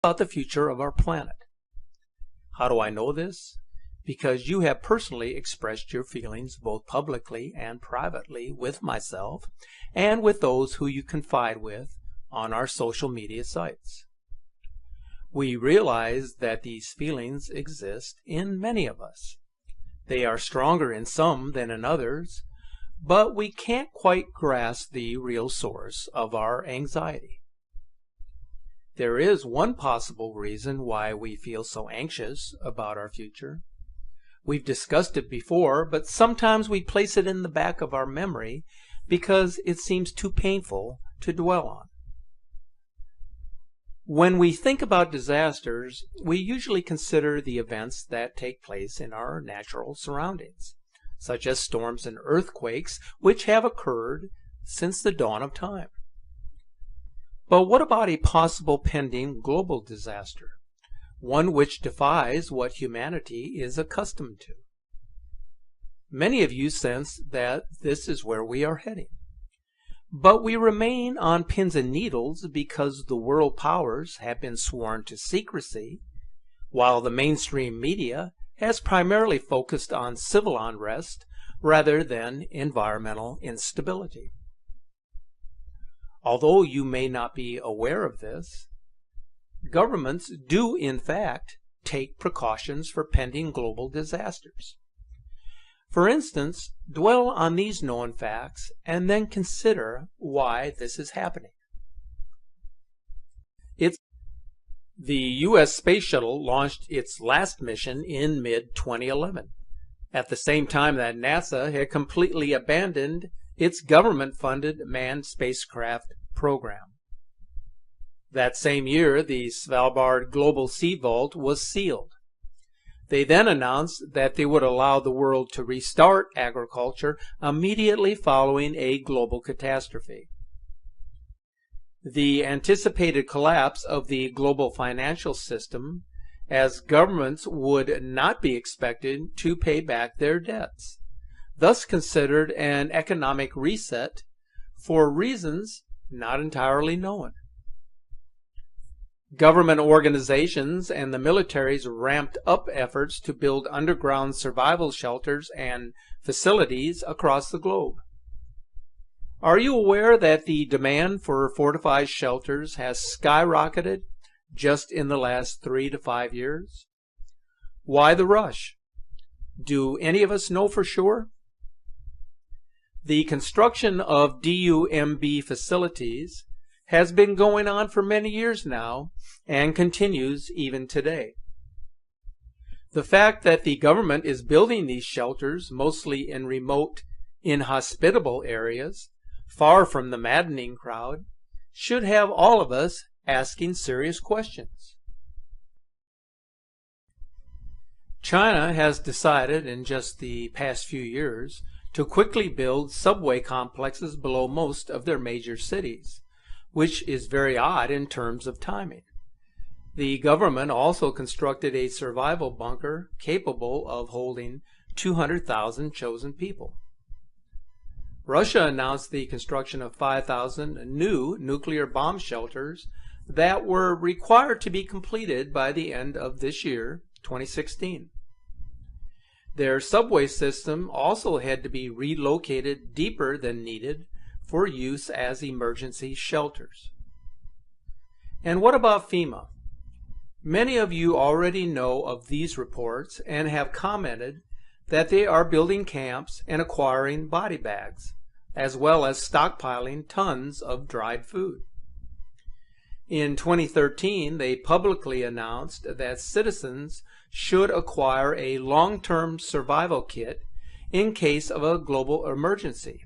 about the future of our planet. How do I know this? Because you have personally expressed your feelings both publicly and privately with myself and with those who you confide with on our social media sites. We realize that these feelings exist in many of us. They are stronger in some than in others, but we can't quite grasp the real source of our anxiety. There is one possible reason why we feel so anxious about our future. We've discussed it before, but sometimes we place it in the back of our memory because it seems too painful to dwell on. When we think about disasters, we usually consider the events that take place in our natural surroundings, such as storms and earthquakes, which have occurred since the dawn of time. But what about a possible pending global disaster, one which defies what humanity is accustomed to? Many of you sense that this is where we are heading. But we remain on pins and needles because the world powers have been sworn to secrecy, while the mainstream media has primarily focused on civil unrest rather than environmental instability. Although you may not be aware of this, governments do in fact take precautions for pending global disasters. For instance, dwell on these known facts and then consider why this is happening. The U.S. Space Shuttle launched its last mission in mid-2011, at the same time that NASA had completely abandoned its government-funded manned spacecraft program. That same year, the Svalbard Global Sea Vault was sealed. They then announced that they would allow the world to restart agriculture immediately following a global catastrophe. The anticipated collapse of the global financial system, as governments would not be expected to pay back their debts, thus considered an economic reset for reasons not entirely known. Government organizations and the militaries ramped up efforts to build underground survival shelters and facilities across the globe. Are you aware that the demand for fortified shelters has skyrocketed just in the last 3 to 5 years? Why the rush? Do any of us know for sure? The construction of DUMB facilities has been going on for many years now and continues even today. The fact that the government is building these shelters mostly in remote, inhospitable areas, far from the maddening crowd, should have all of us asking serious questions. China has decided in just the past few years to quickly build subway complexes below most of their major cities, which is very odd in terms of timing. The government also constructed a survival bunker capable of holding 200,000 chosen people. Russia announced the construction of 5,000 new nuclear bomb shelters that were required to be completed by the end of this year, 2016. Their subway system also had to be relocated deeper than needed for use as emergency shelters. And what about FEMA? Many of you already know of these reports and have commented that they are building camps and acquiring body bags, as well as stockpiling tons of dried food. In 2013, they publicly announced that citizens should acquire a long-term survival kit in case of a global emergency,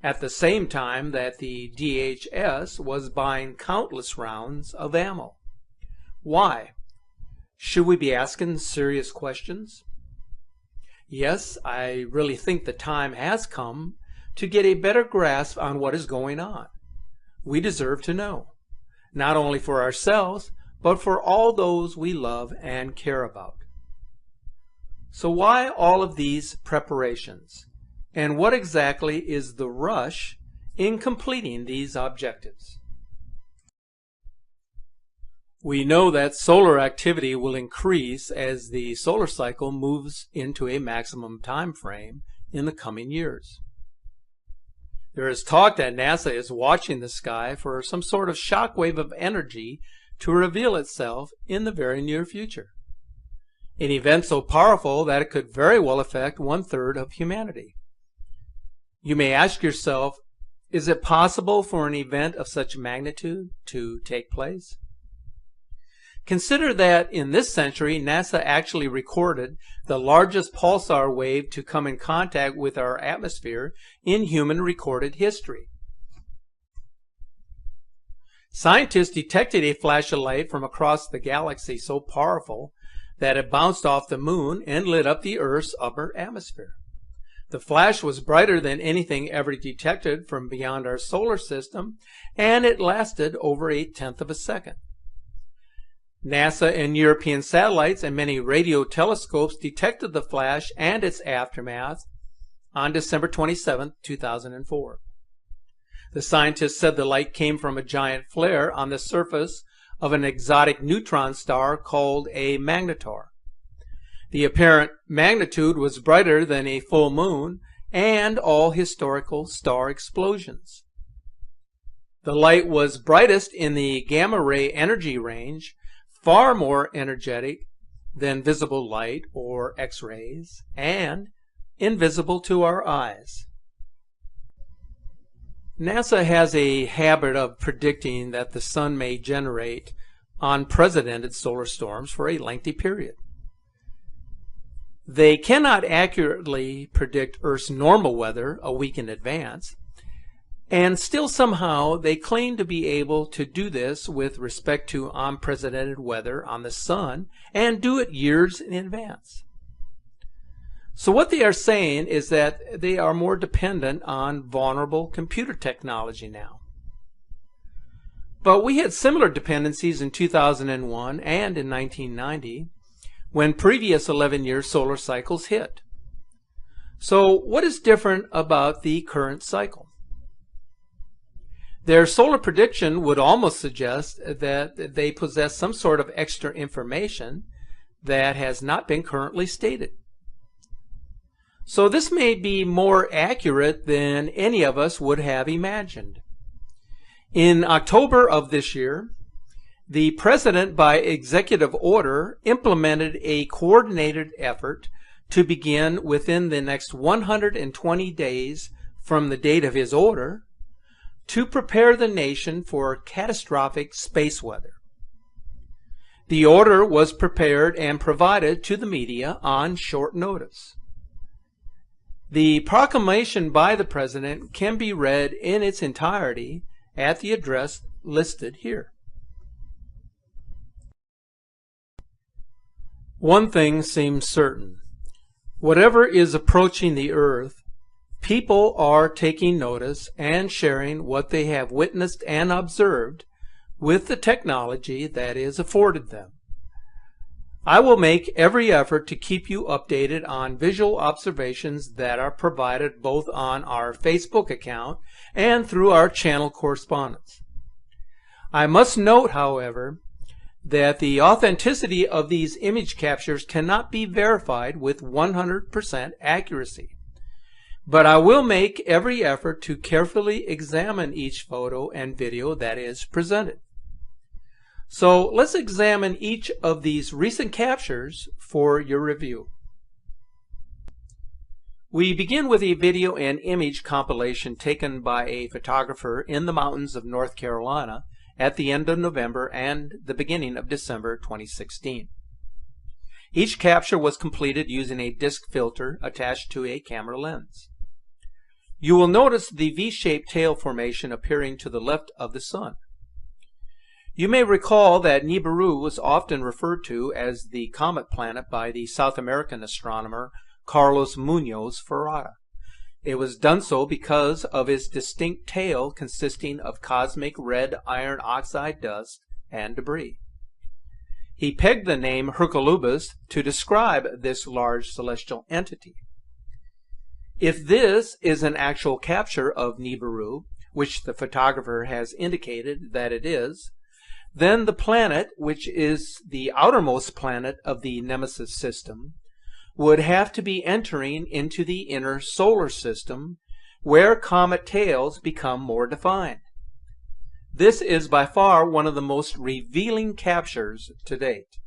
at the same time that the DHS was buying countless rounds of ammo. Why? Should we be asking serious questions? Yes, I really think the time has come to get a better grasp on what is going on. We deserve to know, not only for ourselves, but for all those we love and care about. So why all of these preparations? And what exactly is the rush in completing these objectives? We know that solar activity will increase as the solar cycle moves into a maximum time frame in the coming years. There is talk that NASA is watching the sky for some sort of shockwave of energy to reveal itself in the very near future. An event so powerful that it could very well affect 1/3 of humanity. You may ask yourself, is it possible for an event of such magnitude to take place? Consider that in this century, NASA actually recorded the largest pulsar wave to come in contact with our atmosphere in human recorded history. Scientists detected a flash of light from across the galaxy so powerful that it bounced off the moon and lit up the Earth's upper atmosphere. The flash was brighter than anything ever detected from beyond our solar system, and it lasted over 1/10 of a second. NASA and European satellites and many radio telescopes detected the flash and its aftermath on December 27, 2004. The scientists said the light came from a giant flare on the surface of an exotic neutron star called a magnetar. The apparent magnitude was brighter than a full moon and all historical star explosions. The light was brightest in the gamma ray energy range, far more energetic than visible light or X-rays, and invisible to our eyes. NASA has a habit of predicting that the sun may generate unprecedented solar storms for a lengthy period. They cannot accurately predict Earth's normal weather a week in advance, and still somehow they claim to be able to do this with respect to unprecedented weather on the sun and do it years in advance. So what they are saying is that they are more dependent on vulnerable computer technology now. But we had similar dependencies in 2001 and in 1990 when previous 11-year solar cycles hit. So what is different about the current cycle? Their solar prediction would almost suggest that they possess some sort of extra information that has not been currently stated. So this may be more accurate than any of us would have imagined. In October of this year, the President, by executive order, implemented a coordinated effort to begin within the next 120 days from the date of his order to prepare the nation for catastrophic space weather. The order was prepared and provided to the media on short notice. The proclamation by the President can be read in its entirety at the address listed here. One thing seems certain. Whatever is approaching the Earth, people are taking notice and sharing what they have witnessed and observed with the technology that is afforded them. I will make every effort to keep you updated on visual observations that are provided both on our Facebook account and through our channel correspondence. I must note, however, that the authenticity of these image captures cannot be verified with 100% accuracy. But I will make every effort to carefully examine each photo and video that is presented. So let's examine each of these recent captures for your review. We begin with a video and image compilation taken by a photographer in the mountains of North Carolina at the end of November and the beginning of December 2016. Each capture was completed using a disc filter attached to a camera lens. You will notice the V-shaped tail formation appearing to the left of the sun. You may recall that NIBIRU was often referred to as the comet planet by the South American astronomer Carlos Muñoz Ferrara. It was done so because of its distinct tail consisting of cosmic red iron oxide dust and debris. He pegged the name Hercolubus to describe this large celestial entity. If this is an actual capture of NIBIRU, which the photographer has indicated that it is, then the planet, which is the outermost planet of the Nemesis system, would have to be entering into the inner solar system, where comet tails become more defined. This is by far one of the most revealing captures to date.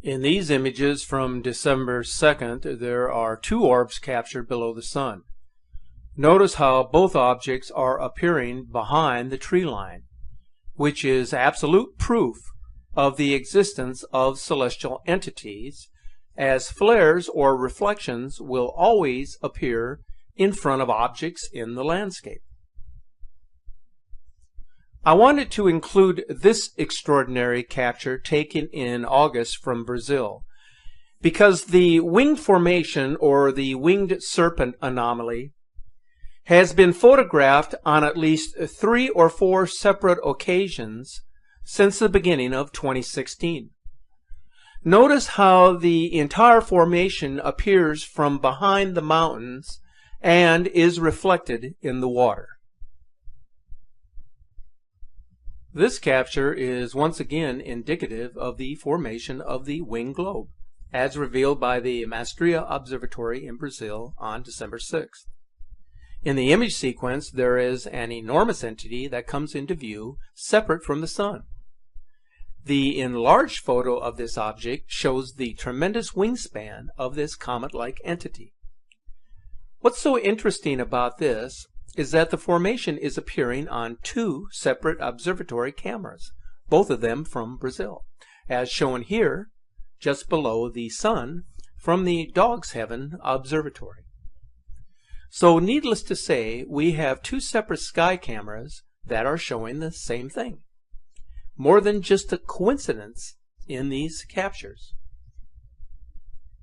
In these images from December 2nd, there are two orbs captured below the Sun. Notice how both objects are appearing behind the tree line, which is absolute proof of the existence of celestial entities, as flares or reflections will always appear in front of objects in the landscape. I wanted to include this extraordinary capture taken in August from Brazil, because the winged formation, or the winged serpent anomaly, has been photographed on at least 3 or 4 separate occasions since the beginning of 2016. Notice how the entire formation appears from behind the mountains and is reflected in the water. This capture is once again indicative of the formation of the winged globe, as revealed by the Maestria Observatory in Brazil on December 6th. In the image sequence, there is an enormous entity that comes into view separate from the Sun. The enlarged photo of this object shows the tremendous wingspan of this comet-like entity. What's so interesting about this is that the formation is appearing on 2 separate observatory cameras, both of them from Brazil, as shown here just below the Sun from the Dog's Heaven Observatory. So needless to say, we have 2 separate sky cameras that are showing the same thing. More than just a coincidence in these captures.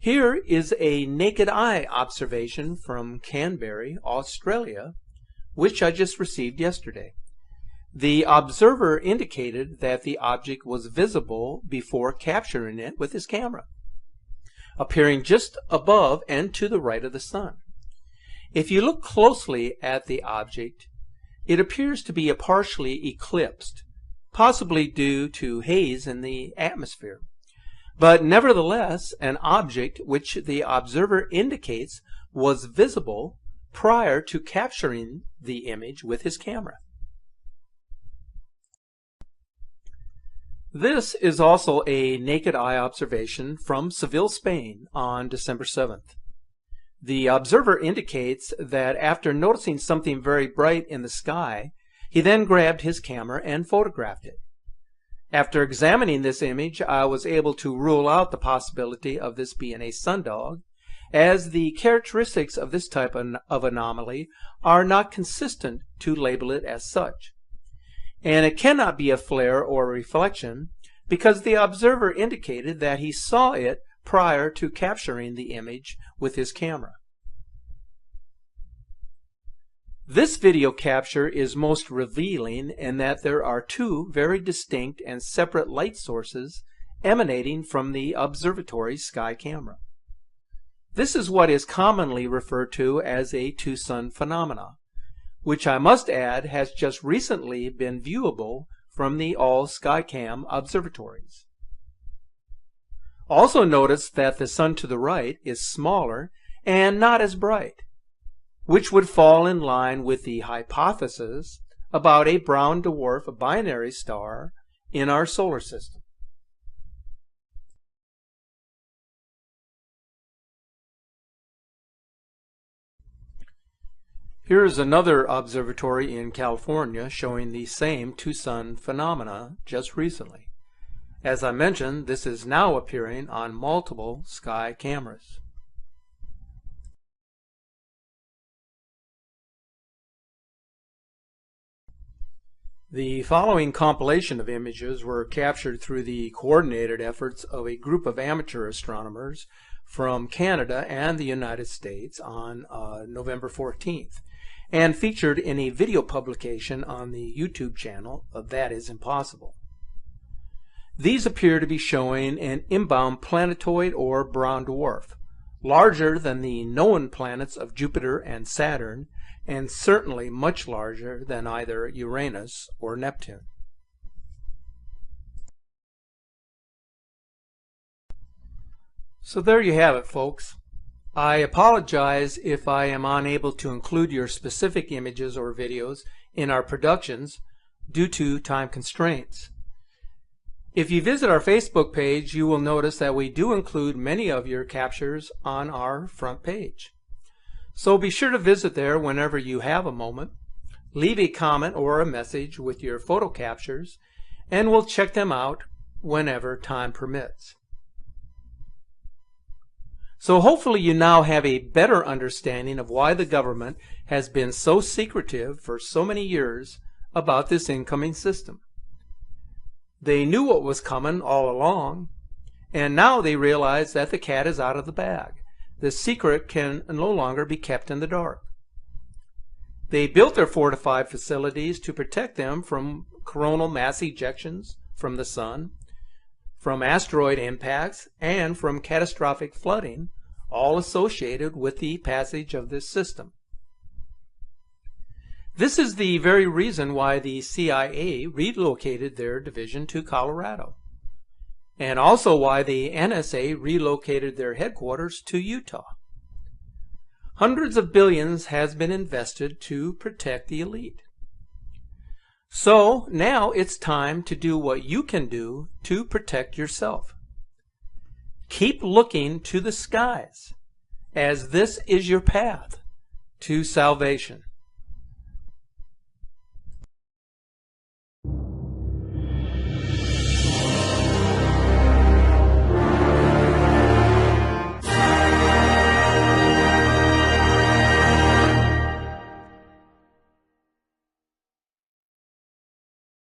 Here is a naked eye observation from Canberra, Australia, which I just received yesterday. The observer indicated that the object was visible before capturing it with his camera, appearing just above and to the right of the Sun. If you look closely at the object, it appears to be partially eclipsed, possibly due to haze in the atmosphere, but nevertheless an object which the observer indicates was visible prior to capturing the image with his camera. This is also a naked eye observation from Seville, Spain on December 7th. The observer indicates that after noticing something very bright in the sky, he then grabbed his camera and photographed it. After examining this image, I was able to rule out the possibility of this being a sundog, as the characteristics of this type of anomaly are not consistent to label it as such. And it cannot be a flare or a reflection, because the observer indicated that he saw it prior to capturing the image with his camera. This video capture is most revealing in that there are 2 very distinct and separate light sources emanating from the observatory's sky camera. This is what is commonly referred to as a two-sun phenomena, which I must add has just recently been viewable from the all Skycam observatories. Also notice that the Sun to the right is smaller and not as bright, which would fall in line with the hypothesis about a brown dwarf binary star in our solar system. Here is another observatory in California showing the same two-sun phenomena just recently. As I mentioned, this is now appearing on multiple sky cameras. The following compilation of images were captured through the coordinated efforts of a group of amateur astronomers from Canada and the United States on November 14th, and featured in a video publication on the YouTube channel of That Is Impossible. These appear to be showing an inbound planetoid or brown dwarf, larger than the known planets of Jupiter and Saturn, and certainly much larger than either Uranus or Neptune. So there you have it, folks. I apologize if I am unable to include your specific images or videos in our productions due to time constraints. If you visit our Facebook page, you will notice that we do include many of your captures on our front page. So be sure to visit there whenever you have a moment. Leave a comment or a message with your photo captures, and we'll check them out whenever time permits. So hopefully you now have a better understanding of why the government has been so secretive for so many years about this incoming system. They knew what was coming all along, and now they realize that the cat is out of the bag. The secret can no longer be kept in the dark. They built their fortified facilities to protect them from coronal mass ejections from the sun, from asteroid impacts, and from catastrophic flooding, all associated with the passage of this system. This is the very reason why the CIA relocated their division to Colorado, and also why the NSA relocated their headquarters to Utah. Hundreds of billions has been invested to protect the elite. So now it's time to do what you can do to protect yourself. Keep looking to the skies, as this is your path to salvation.